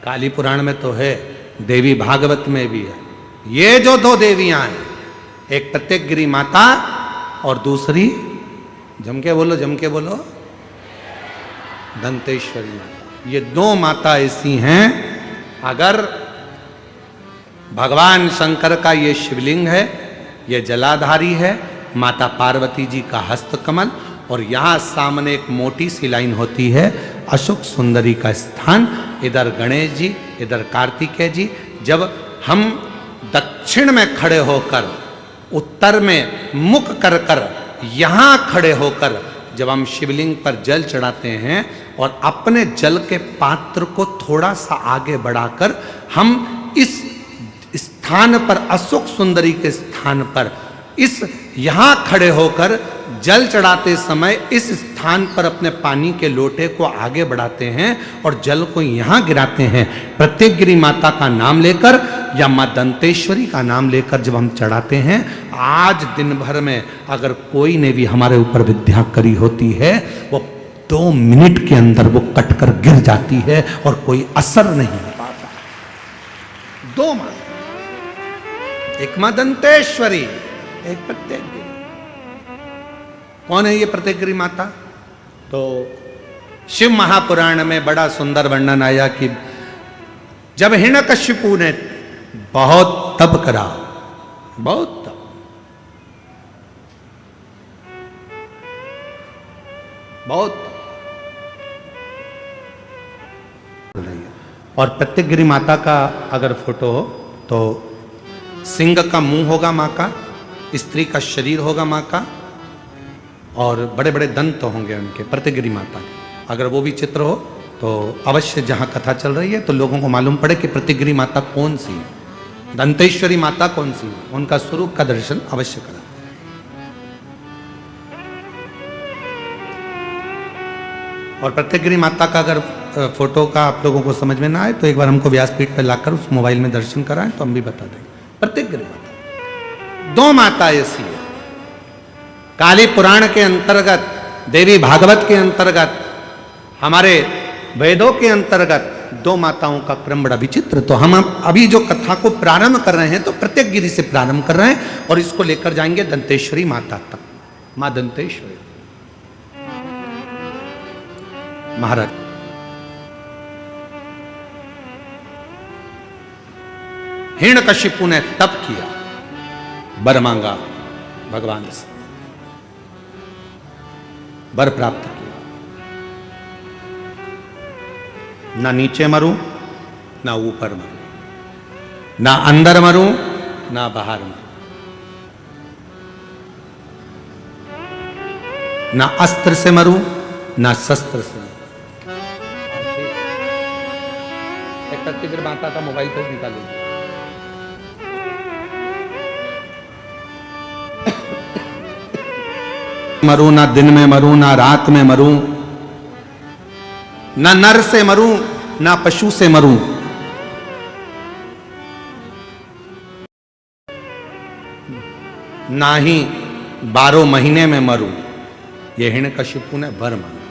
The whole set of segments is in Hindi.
काली पुराण में तो है, देवी भागवत में भी है। ये जो दो देवियां हैं, एक प्रत्येकगिरी माता और दूसरी जम के बोलो दंतेश्वरी माता। ये दो माता ऐसी हैं, अगर भगवान शंकर का ये शिवलिंग है, ये जलाधारी है, माता पार्वती जी का हस्तकमल, और यहाँ सामने एक मोटी सी लाइन होती है अशोक सुंदरी का स्थान, इधर गणेश जी, इधर कार्तिकेय जी। जब हम दक्षिण में खड़े होकर, उत्तर में मुख कर कर यहाँ खड़े होकर जब हम शिवलिंग पर जल चढ़ाते हैं और अपने जल के पात्र को थोड़ा सा आगे बढ़ाकर हम इस स्थान पर, अशोक सुंदरी के स्थान पर, इस यहाँ खड़े होकर जल चढ़ाते समय इस स्थान पर अपने पानी के लोटे को आगे बढ़ाते हैं और जल को यहाँ गिराते हैं। प्रत्येकगिरी माता का नाम लेकर या माँ दंतेश्वरी का नाम लेकर जब हम चढ़ाते हैं, आज दिन भर में अगर कोई ने भी हमारे ऊपर विद्या करी होती है, वो 2 मिनट के अंदर वो कटकर गिर जाती है और कोई असर नहीं हो पाता। 2 माँ, एक माँ दंतेश्वरी, एक प्रत्येकगिरी। कौन है ये प्रत्येकगिरी माता? तो शिव महापुराण में बड़ा सुंदर वर्णन आया कि जब हिरण्यकशिपु ने बहुत तप करा, बहुत तप, बहुत तप। और प्रत्येकगिरी माता का अगर फोटो हो तो सिंह का मुंह होगा माँ का, स्त्री का शरीर होगा माँ का, और बड़े बड़े दंत होंगे उनके, प्रत्येकगिरी माता के। अगर वो भी चित्र हो तो अवश्य, जहाँ कथा चल रही है तो लोगों को मालूम पड़े कि प्रत्येकगिरी माता कौन सी है, दंतेश्वरी माता कौन सी है, उनका स्वरूप का दर्शन अवश्य करें। और प्रत्येकगिरी माता का अगर फोटो का आप लोगों को समझ में ना आए तो एक बार हमको व्यासपीठ पर लाकर उस मोबाइल में दर्शन कराएं तो हम भी बता देंगे। प्रत्येकगिरी माता, 2 माता ऐसी है। काली पुराण के अंतर्गत, देवी भागवत के अंतर्गत, हमारे वेदों के अंतर्गत 2 माताओं का क्रम बड़ा विचित्र। तो हम अभी जो कथा को प्रारंभ कर रहे हैं तो प्रत्येकगिरी से प्रारंभ कर रहे हैं और इसको लेकर जाएंगे दंतेश्वरी माता तक। मां दंतेश्वरी महाराज, हिरण्यकशिपु ने तप किया, वर मांगा भगवान से, वर प्राप्त किया। ना नीचे मरूं, ना ऊपर मरूं, ना अंदर मरूं, ना बाहर मरूं, ना अस्त्र से मरूं, ना शस्त्र से मरूं। एक प्रत्येकगिरी माता का मोबाइल पर निकालेंगे। मरूं, ना दिन में मरूं, ना रात में मरूं, ना नर से मरूं, ना पशु से मरूं, ना ही 12 महीने में मरूं। ये हिरण्यकशिपु ने वर मांगा,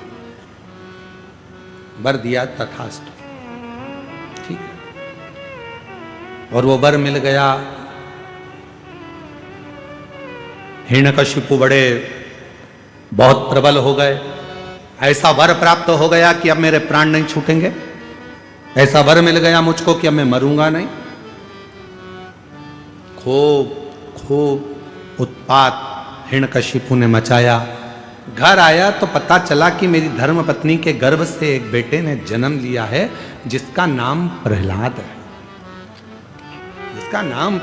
वर दिया, तथास्तु, ठीक है। और वो वर मिल गया। हिरण्यकशिपु बड़े बहुत प्रबल हो गए। ऐसा वर प्राप्त हो गया कि अब मेरे प्राण नहीं छूटेंगे। ऐसा वर मिल गया मुझको कि अब मैं मरूंगा नहीं। खूब खूब उत्पात हिरण्यकशिपु ने मचाया। घर आया तो पता चला कि मेरी धर्मपत्नी के गर्भ से एक बेटे ने जन्म लिया है जिसका नाम प्रहलाद है, जिसका नाम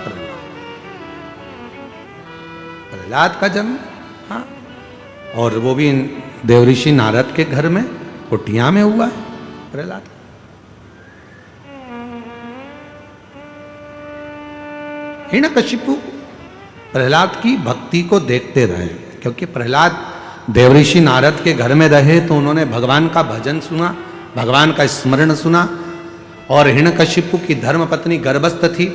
प्रहलाद का जन्म, हाँ, और वो भी देवऋषि नारद के घर में कुटिया में हुआ है प्रहलाद। हिरण्यकशिपु प्रहलाद की भक्ति को देखते रहे, क्योंकि प्रहलाद देवऋषि नारद के घर में रहे तो उन्होंने भगवान का भजन सुना, भगवान का स्मरण सुना। और हिरण्यकशिपु की धर्मपत्नी गर्भस्थ थी,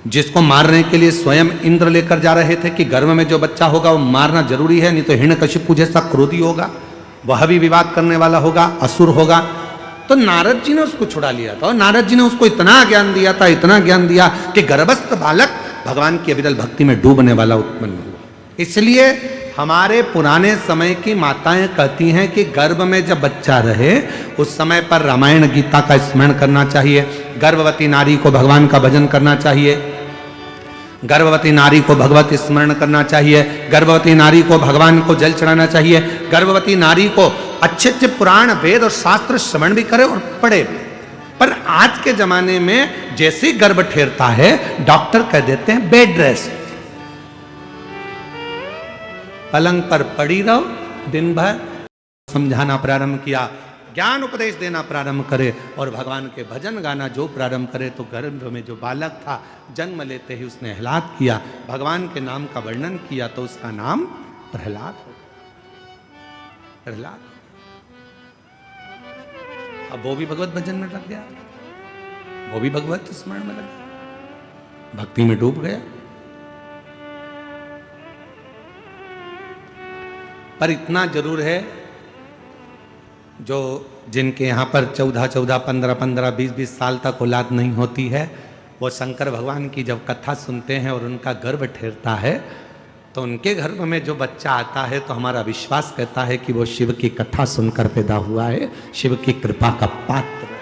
जिसको मारने के लिए स्वयं इंद्र लेकर जा रहे थे कि गर्भ में जो बच्चा होगा वो मारना जरूरी है, नहीं तो हिरण्यकशिपु जैसा क्रोधी होगा, वह भी विवाद करने वाला होगा, असुर होगा। तो नारद जी ने उसको छुड़ा लिया था और नारद जी ने उसको इतना ज्ञान दिया था, इतना ज्ञान दिया कि गर्भस्थ बालक भगवान की अविरल भक्ति में डूबने वाला उत्पन्न हुआ। इसलिए हमारे पुराने समय की माताएं कहती हैं कि गर्भ में जब बच्चा रहे उस समय पर रामायण गीता का स्मरण करना चाहिए, गर्भवती नारी को भगवान का भजन करना चाहिए, गर्भवती नारी को भगवत स्मरण करना चाहिए, गर्भवती नारी को भगवान को जल चढ़ाना चाहिए, गर्भवती नारी को अच्छे अच्छे पुराण वेद और शास्त्र श्रवण भी करे और पढ़े भी। पर आज के जमाने में जैसे गर्भ ठेरता है डॉक्टर कह देते हैं बेड रेस्ट, पलंग पर पड़ी रहो दिन भर। समझाना प्रारंभ किया, ज्ञान उपदेश देना प्रारंभ करे और भगवान के भजन गाना जो प्रारंभ करे तो गर्भ में जो बालक था जन्म लेते ही उसने आह्लाद किया, भगवान के नाम का वर्णन किया तो उसका नाम प्रहलाद हो गया। प्रहलाद अब वो भी भगवत भजन में लग गया, वो भी भगवत स्मरण में लग गया, भक्ति में डूब गया। पर इतना जरूर है, जो जिनके यहाँ पर 14-14, 15-15, 20-20 साल तक औलाद नहीं होती है, वो शंकर भगवान की जब कथा सुनते हैं और उनका गर्भ ठहरता है तो उनके गर्भ में जो बच्चा आता है तो हमारा विश्वास कहता है कि वो शिव की कथा सुनकर पैदा हुआ है, शिव की कृपा का पात्र है।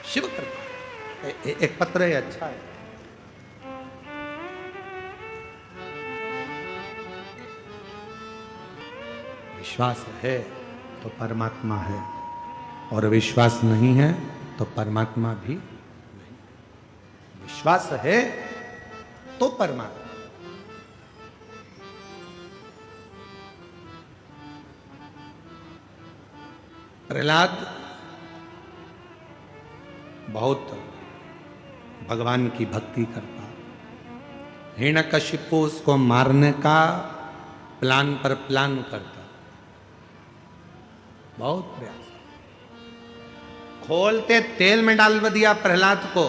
शिव कृपा एक पत्र है, अच्छा है। विश्वास है तो परमात्मा है और विश्वास नहीं है तो परमात्मा भी नहीं। विश्वास है तो परमात्मा। प्रहलाद बहुत भगवान की भक्ति करता, हिरण्यकशिपु उसको मारने का प्लान पर प्लान करता, बहुत प्रयास, खोलते तेल में डाल दिया प्रहलाद को,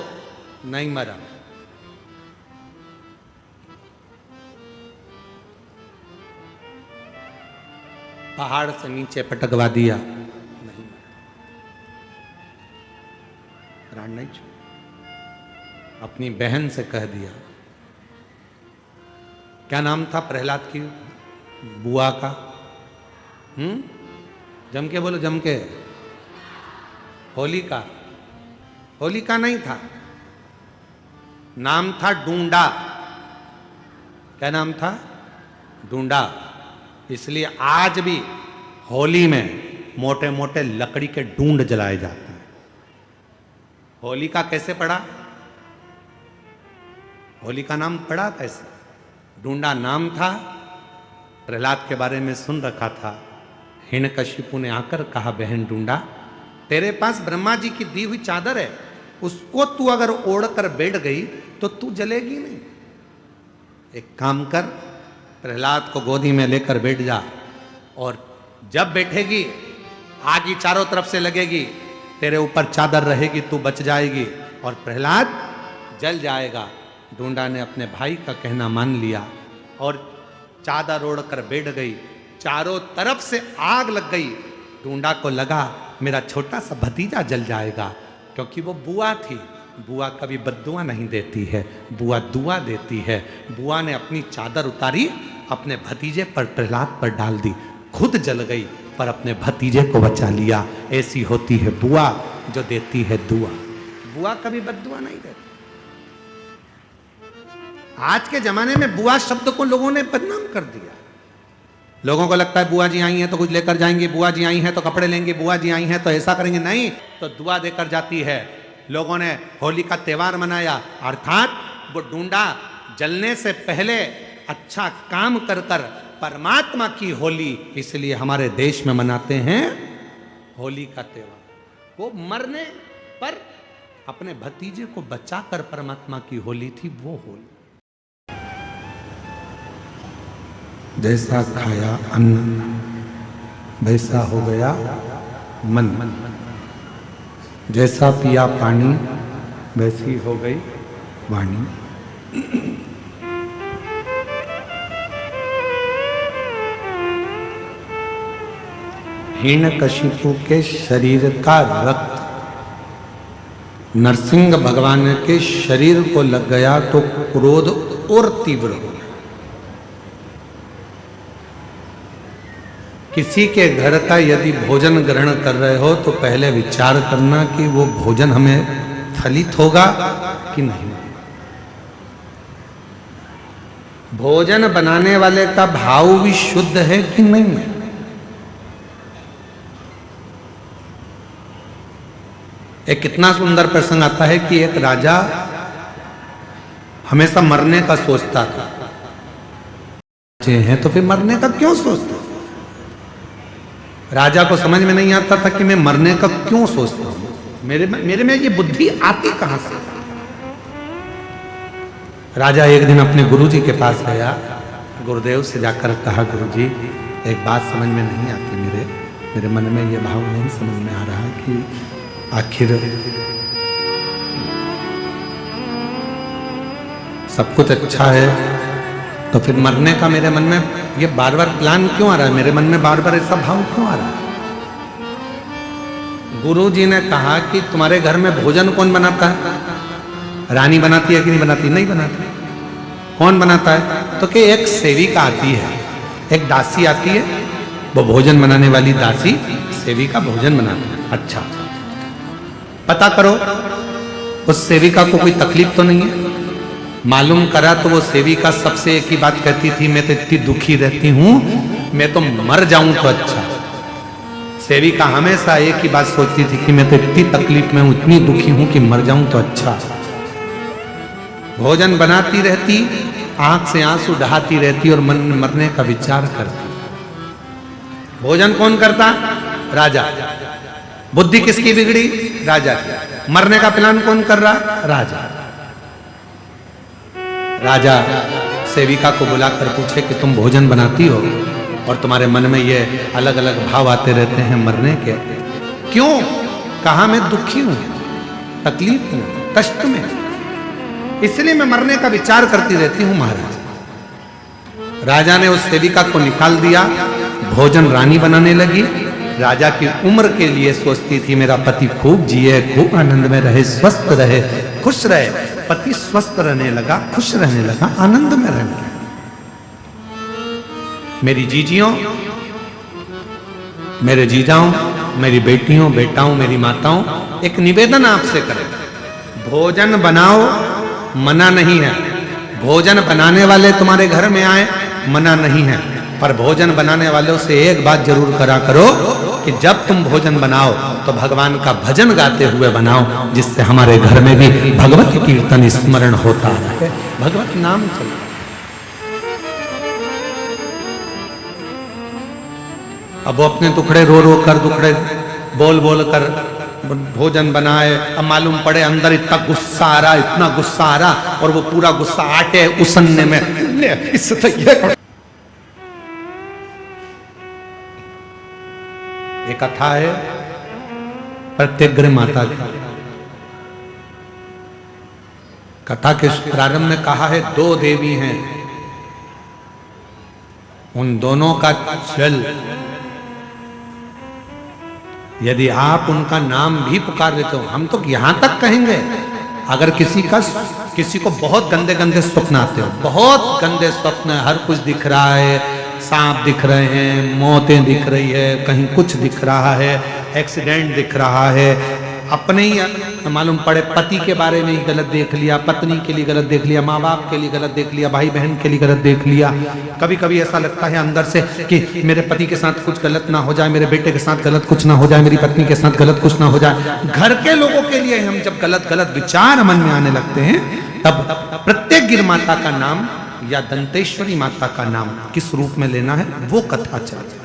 नहीं मरा। पहाड़ से नीचे पटकवा दिया, नहीं मरा, प्राण नहीं छूटा। अपनी बहन से कह दिया, क्या नाम था प्रहलाद की बुआ का? जम के बोलो, जम के। होलिका। होलिका नहीं था, नाम था डूंडा। क्या नाम था? डूंडा। इसलिए आज भी होली में मोटे मोटे लकड़ी के डूंड जलाए जाते हैं। होलिका कैसे पड़ा? होलिका नाम पड़ा कैसे? डूंडा नाम था, प्रहलाद के बारे में सुन रखा था। हिरण्यकशिपु ने आकर कहा, बहन डूंडा, तेरे पास ब्रह्मा जी की दी हुई चादर है, उसको तू अगर ओढ़ कर बैठ गई तो तू जलेगी नहीं। एक काम कर, प्रहलाद को गोदी में लेकर बैठ जा और जब बैठेगी आग ही चारों तरफ से लगेगी, तेरे ऊपर चादर रहेगी, तू बच जाएगी और प्रहलाद जल जाएगा। डूंडा ने अपने भाई का कहना मान लिया और चादर ओढ़ कर बैठ गई। चारों तरफ से आग लग गई। डूंडा को लगा मेरा छोटा सा भतीजा जल जाएगा, क्योंकि वो बुआ थी। बुआ कभी बद्दुआ नहीं देती है, बुआ दुआ देती है। बुआ ने अपनी चादर उतारी, अपने भतीजे पर, प्रहलाद पर डाल दी, खुद जल गई पर अपने भतीजे को बचा लिया। ऐसी होती है बुआ जो देती है दुआ। बुआ कभी बद्दुआ नहीं देती। आज के जमाने में बुआ शब्द को लोगों ने बदनाम कर दिया। लोगों को लगता है बुआ जी आई हैं तो कुछ लेकर जाएंगे, बुआ जी आई हैं तो कपड़े लेंगे, बुआ जी आई हैं तो ऐसा करेंगे। नहीं, तो दुआ देकर जाती है। लोगों ने होली का त्योहार मनाया, अर्थात वो डूंडा जलने से पहले अच्छा काम कर कर परमात्मा की होली इसलिए हमारे देश में मनाते हैं होली का त्योहार। वो मरने पर अपने भतीजे को बचाकर परमात्मा की होली थी वो होली। जैसा खाया अन्न वैसा हो गया मन, जैसा पिया पानी वैसी हो गई वाणी। हिरण्यकशिपु के शरीर का रक्त नरसिंह भगवान के शरीर को लग गया तो क्रोध और तीव्र हो गया। किसी के घर का यदि भोजन ग्रहण कर रहे हो तो पहले विचार करना कि वो भोजन हमें फलित होगा कि नहीं। भोजन बनाने वाले का भाव भी शुद्ध है कि नहीं। एक कितना सुंदर प्रसंग आता है कि एक राजा हमेशा मरने का सोचता था। हैं तो फिर मरने का क्यों सोचता? राजा को समझ में नहीं आता था कि मैं मरने का क्यों सोचता हूं, मेरे में ये बुद्धि आती कहां से। राजा एक दिन अपने गुरुजी के पास गया, गुरुदेव से जाकर कहा, गुरुजी एक बात समझ में नहीं आती, मेरे मन में ये भाव नहीं समझ में आ रहा कि आखिर सब कुछ अच्छा है तो फिर मरने का मेरे मन में ये बार बार प्लान क्यों आ रहा है, मेरे मन में बार बार ऐसा भाव क्यों आ रहा है। गुरुजी ने कहा कि तुम्हारे घर में भोजन कौन बनाता है? रानी बनाती है कि नहीं बनाती? नहीं बनाती। कौन बनाता है? तो कि एक सेविका आती है, एक दासी आती है, वो भोजन बनाने वाली दासी सेविका भोजन बनाती है। अच्छा, पता करो उस सेविका को कोई तकलीफ तो नहीं है। मालूम करा तो वो सेविका सबसे एक ही बात कहती थी, मैं तो इतनी दुखी रहती हूं, मैं तो मर जाऊं तो अच्छा। सेविका हमेशा एक ही बात सोचती थी कि मैं तो इतनी तकलीफ में हूं, इतनी दुखी हूं कि मर जाऊं तो अच्छा। भोजन बनाती रहती, आंख से आंसू बहाती रहती और मन में मरने का विचार करती। भोजन कौन करता? राजा। बुद्धि किसकी बिगड़ी? राजा की। मरने का प्लान कौन कर रहा? राजा। राजा सेविका को बुलाकर पूछे कि तुम भोजन बनाती हो और तुम्हारे मन में ये अलग अलग भाव आते रहते हैं मरने के, क्यों? कहा मैं दुखी हूं, तकलीफ में, कष्ट में, इसलिए मैं मरने का विचार करती रहती हूं महाराज। राजा ने उस सेविका को निकाल दिया, भोजन रानी बनाने लगी। राजा की उम्र के लिए सोचती थी मेरा पति खूब जिए, खूब आनंद में रहे, स्वस्थ रहे, खुश रहे। पति स्वस्थ रहने लगा, खुश रहने लगा, आनंद में रहने लगा। मेरी जीजियों, मेरे जीजाओं, मेरी बेटियों, बेटाओं, मेरी माताओं, एक निवेदन आपसे करें, भोजन बनाओ, मना नहीं है। भोजन बनाने वाले तुम्हारे घर में आए, मना नहीं है, पर भोजन बनाने वालों से एक बात जरूर करा करो कि जब तुम भोजन बनाओ तो भगवान का भजन गाते हुए बनाओ, जिससे हमारे घर में भी भगवत कीर्तन स्मरण होता रहे, भगवत नाम चले। अब वो अपने टुकड़े रो रो कर, दुखड़े बोल बोल कर भोजन बनाए। अब मालूम पड़े अंदर इतना गुस्सा आ रहा, इतना गुस्सा आ रहा, और वो पूरा गुस्सा आटे उसनने में एक कथा है प्रत्यग्र माता की। कथा के प्रारंभ में कहा है दो देवी हैं, उन दोनों का जल, यदि आप उनका नाम भी पुकार लेते हो, हम तो यहां तक कहेंगे, अगर किसी को बहुत गंदे गंदे स्वप्न आते हो, बहुत गंदे स्वप्न, हर कुछ दिख रहा है, सांप दिख रहे हैं, मौतें दिख रही है, कहीं कुछ दिख रहा है, एक्सीडेंट दिख रहा है, अपने ही मालूम पड़े पति के बारे में ही गलत देख लिया, पत्नी के लिए गलत देख लिया, माँ बाप के लिए गलत देख लिया, भाई बहन के लिए गलत देख लिया। कभी कभी ऐसा लगता है अंदर से कि मेरे पति के साथ कुछ गलत ना हो जाए, मेरे बेटे के साथ गलत कुछ ना हो जाए, मेरी पत्नी के साथ गलत कुछ ना हो जाए। घर के लोगों के लिए हम जब गलत गलत विचार मन में आने लगते हैं, तब प्रत्यग्र माता का नाम या दंतेश्वरी माता का नाम किस रूप में लेना है, वो कथा चल।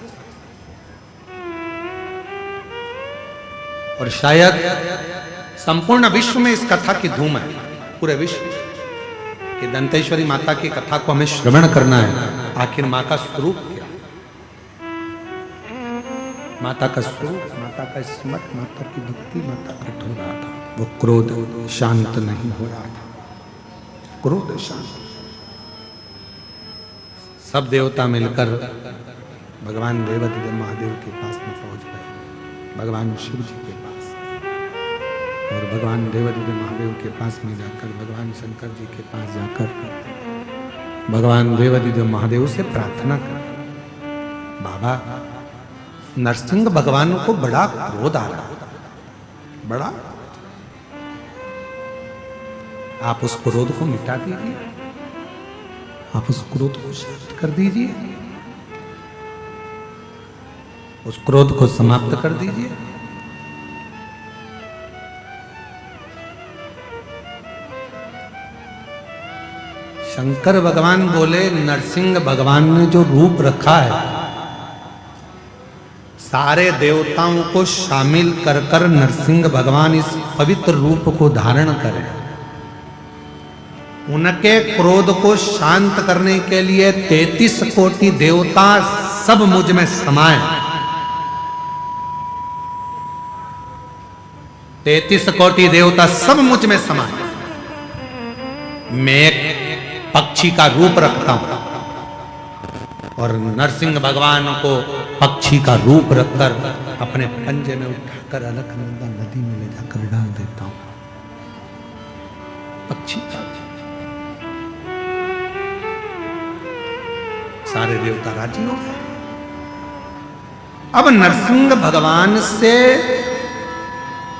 और शायद संपूर्ण विश्व में इस कथा की धूम है, पूरे विश्व कि दंतेश्वरी माता की कथा को हमें श्रवण करना है। आखिर माँ का स्वरूप क्या, माता का स्वरूप, माता का स्मरण, माता की भक्ति, माता का ढूंढ रहा था। वो क्रोध शांत नहीं हो रहा था, क्रोध शांत। सब देवता मिलकर भगवान देवदेव महादेव के पास में पहुंच गए, भगवान शिव जी के पास। और भगवान देवादिदेव महादेव के पास में जाकर, भगवान शंकर जी के पास जाकर भगवान देवादिदेव महादेव से प्रार्थना कर, बाबा नरसिंह भगवान को बड़ा क्रोध आ रहा, बड़ा, आप उस क्रोध को मिटा दीजिए, आप उस क्रोध को शांत कर दीजिए, उस क्रोध को समाप्त कर दीजिए। शंकर भगवान बोले, नरसिंह भगवान ने जो रूप रखा है, सारे देवताओं को शामिल कर कर नरसिंह भगवान इस पवित्र रूप को धारण करें। उनके क्रोध को शांत करने के लिए 33 कोटि देवता सब मुझ में समाये। 33 कोटि देवता सब मुझ में समाये। मैं एक पक्षी का रूप रखता हूं और नरसिंह भगवान को पक्षी का रूप रखकर अपने पंजे में उठाकर अलकनंदा नदी में ले जाकर डाल देता हूं। पक्षी सारे देवता राजी हो गए। अब नरसिंह भगवान से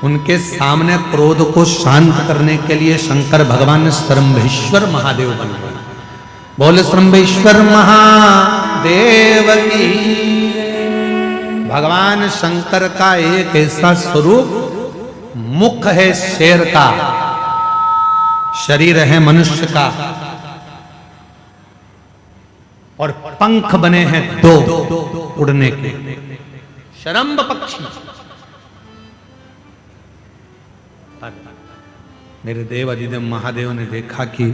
उनके सामने क्रोध को शांत करने के लिए शंकर भगवान श्रंभेश्वर महादेव बन गए। बोले श्रंभेश्वर महादेव की। भगवान शंकर का एक ऐसा स्वरूप, मुख है शेर का, शरीर है मनुष्य का और पंख बने हैं दो उड़ने के, शरंभ पक्षी। मेरे देव अधिदेव महादेव ने देखा कि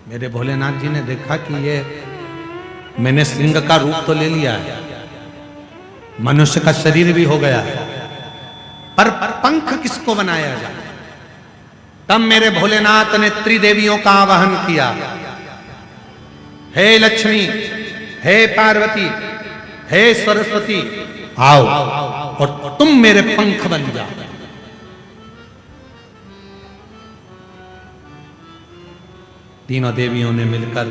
मेरे भोलेनाथ जी ने देखा कि ये मैंने सिंह का रूप तो ले लिया है, मनुष्य का शरीर भी हो गया है, पर पंख किसको बनाया जाए। तब मेरे भोलेनाथ ने त्रिदेवियों का आवाहन किया, हे लक्ष्मी, हे पार्वती, हे सरस्वती, आओ और तुम मेरे पंख बन जाओ। तीनों देवियों ने मिलकर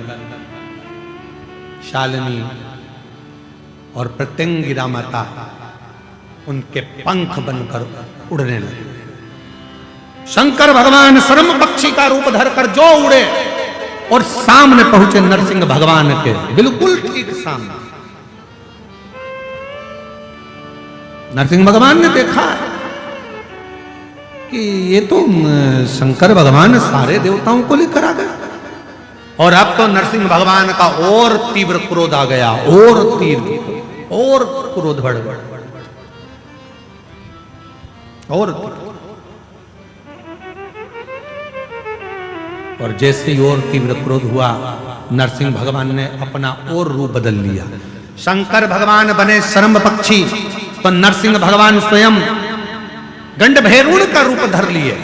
शालिनी और प्रत्यंगिरा माता उनके पंख बनकर उड़ने लगे। शंकर भगवान शरम पक्षी का रूप धरकर जो उड़े और सामने पहुंचे नरसिंह भगवान के, बिल्कुल ठीक सामने। नरसिंह भगवान ने देखा कि ये तो शंकर भगवान सारे देवताओं को लेकर आ गए, और अब तो नरसिंह भगवान का और तीव्र क्रोध आ गया, और तीव्र और क्रोध बढ़ गया और जैसे ही और तीव्र क्रोध हुआ, नरसिंह भगवान ने अपना और रूप बदल लिया। शंकर भगवान बने शरम पक्षी, तो नरसिंह भगवान स्वयं गंडभैरुण का रूप धर लिए।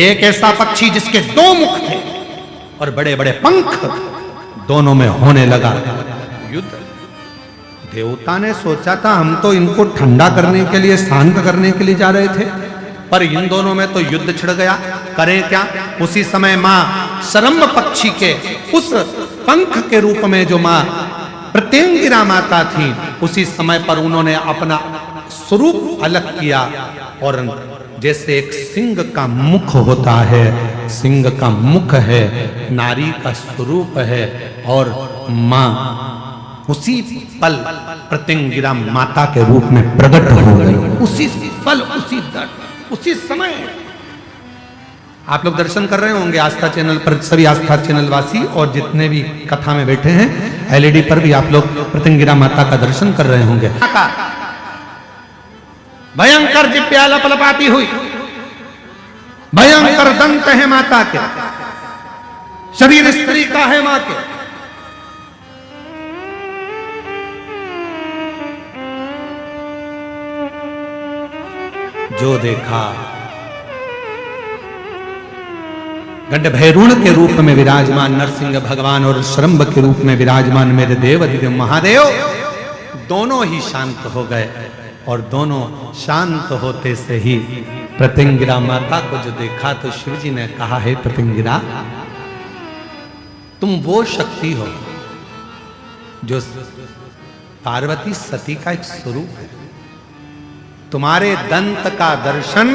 एक ऐसा पक्षी जिसके दो मुख थे और बड़े बड़े पंख, दोनों में होने लगा युद्ध। देवता ने सोचा था हम तो इनको ठंडा करने के लिए, शांत करने के लिए जा रहे थे, पर इन दोनों में तो युद्ध छिड़ गया। करें क्या? उसी समय मां शरम्भ पक्षी के उस पंख के रूप में जो मां प्रत्यंगिरा माता थी, उसी समय पर उन्होंने अपना स्वरूप अलग किया और जैसे एक सिंह का मुख होता है, सिंह का मुख है, नारी का स्वरूप है, और मां उसी पल प्रत्यंगिरा माता के रूप में प्रकट हो गई। उसी पल, उसी दर, उसी समय। आप लोग दर्शन कर रहे होंगे आस्था चैनल पर, सभी आस्था चैनल वासी और जितने भी कथा में बैठे हैं, एलईडी पर भी आप लोग प्रत्यंगिरा माता का दर्शन कर रहे होंगे। भयंकर जिप्या लपलपाती हुई, भयंकर दंत है माता के, शरीर स्त्री का है मां के। जो देखा गंड भैरुण के रूप में विराजमान नरसिंह भगवान और श्रम्भ के रूप में विराजमान मेरे देव दिव्य महादेव दोनों ही शांत हो गए। और दोनों शांत होते से ही प्रत्यंगिरा माता को जो देखा तो शिव जी ने कहा, है प्रत्यंगिरा, तुम वो शक्ति हो जो पार्वती सती का एक स्वरूप है। तुम्हारे दंत का दर्शन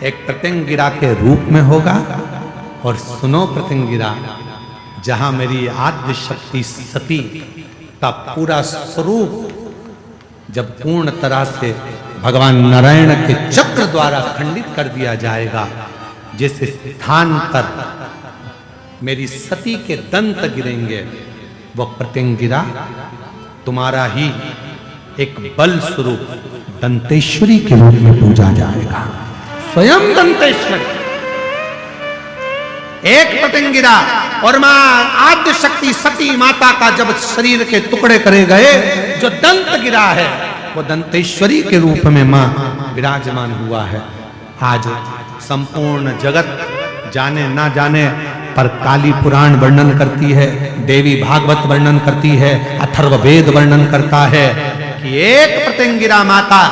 एक प्रत्यंगिरा के रूप में होगा। और सुनो प्रत्यंगिरा, जहां मेरी आद्य शक्ति सती का पूरा स्वरूप जब पूर्ण तरह से भगवान नारायण के चक्र द्वारा खंडित कर दिया जाएगा, जिस स्थान पर मेरी सती के दंत गिरेंगे, वो प्रत्यंगिरा तुम्हारा ही एक बल स्वरूप दंतेश्वरी के रूप में पूजा जाएगा। स्वयं दंतेश्वरी, एक प्रत्यंगिरा और मां आद्य शक्ति सती माता का जब शरीर के टुकड़े करे गए, जो दंत गिरा है वो दंतेश्वरी के रूप में मां विराजमान हुआ है। आज संपूर्ण जगत जाने ना जाने पर काली पुराण वर्णन करती है, देवी भागवत वर्णन करती है, अथर्ववेद वर्णन करता है कि एक प्रत्यंगिरा माता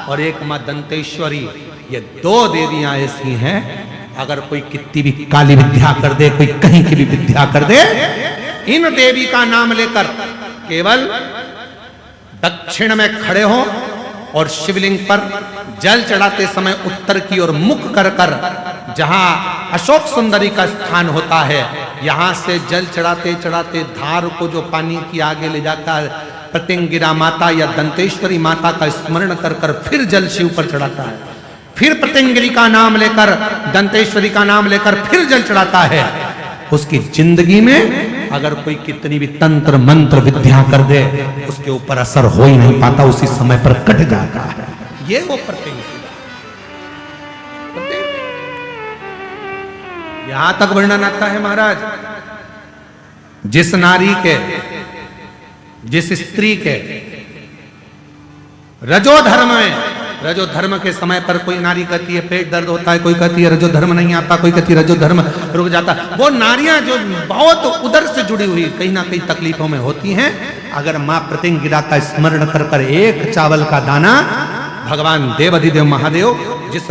और एक मां दंतेश्वरी, ये दो देवियां ऐसी हैं, अगर कोई कितनी भी काली विद्या कर दे, कोई कहीं की भी विद्या कर दे, इन देवी का नाम लेकर केवल दक्षिण में खड़े हो और शिवलिंग पर जल चढ़ाते समय उत्तर की ओर मुख कर कर, जहां अशोक सुंदरी का स्थान होता है, यहां से जल चढ़ाते चढ़ाते धार को जो पानी की आगे ले जाता है, प्रत्यंगिरा माता या दंतेश्वरी माता का स्मरण कर कर फिर जल शिव पर चढ़ाता है, फिर प्रत्यंगिरी का नाम लेकर, दंतेश्वरी का नाम लेकर फिर जल चढ़ाता है। उसकी जिंदगी में अगर कोई कितनी भी तंत्र मंत्र विद्या कर दे, उसके ऊपर असर हो ही नहीं पाता, उसी समय पर कट जाता है। ये वो प्रत्यंगिरा। यहां तक वर्णन आता है महाराज, जिस नारी के, जिस स्त्री के रजो धर्म में, रजो धर्म के समय पर कोई नारी कहती है पेट दर्द होता है, कोई कहती है रजो धर्म नहीं आता, कोई कहती है रजो धर्म रुक जाता, वो नारियां जो बहुत उदर से जुड़ी हुई कहीं ना कहीं तकलीफों में होती हैं, अगर मां प्रत्यंगिरा का स्मरण कर कर एक चावल का दाना, भगवान देवाधिदेव महादेव जिस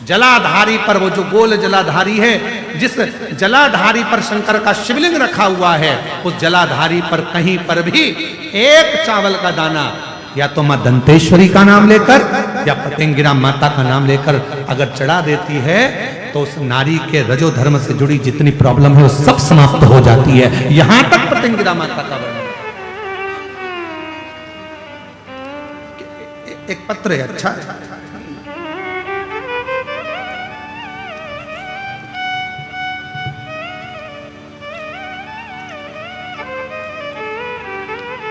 जलाधारी पर, वो जो गोल जलाधारी है, जिस जलाधारी पर शंकर का शिवलिंग रखा हुआ है, उस जलाधारी पर कहीं पर भी एक चावल का दाना या तो मां दंतेश्वरी का नाम लेकर या प्रत्यंगिरा माता का नाम लेकर अगर चढ़ा देती है, तो उस नारी के रजो धर्म से जुड़ी जितनी प्रॉब्लम है वो सब समाप्त हो जाती है। यहां तक प्रत्यंगिरा माता का वर्णन। एक पत्र है, अच्छा है,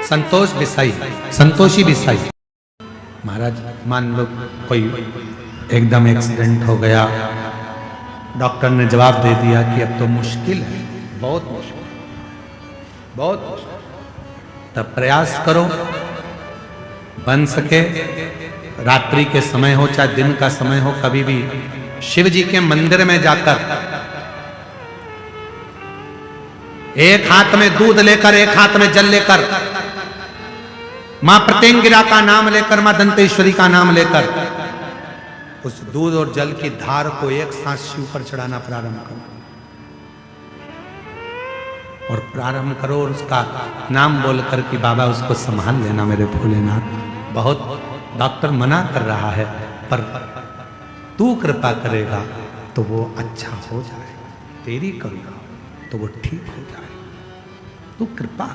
संतोष बिसाई, संतोषी बिसाई महाराज, मान लो कोई एकदम एक्सीडेंट हो गया, डॉक्टर ने जवाब दे दिया कि अब तो मुश्किल है, बहुत मुश्किल, बहुत मुश्किल, तब प्रयास करो बन सके, रात्रि के समय हो चाहे दिन का समय हो, कभी भी शिव जी के मंदिर में जाकर एक हाथ में दूध लेकर, एक हाथ में जल लेकर, मां प्रत्यंगिरा का नाम लेकर, मां दंतेश्वरी का नाम लेकर, उस दूध और जल की धार को एक साथ शिव पर चढ़ाना प्रारंभ करो और प्रारंभ करो और उसका नाम बोलकर कि बाबा उसको संभाल लेना मेरे भोलेनाथ। बहुत डॉक्टर मना कर रहा है, पर तू कृपा करेगा तो वो अच्छा हो जाएगा, तेरी करूंगा तो वो ठीक हो जाएगा, तू कृपा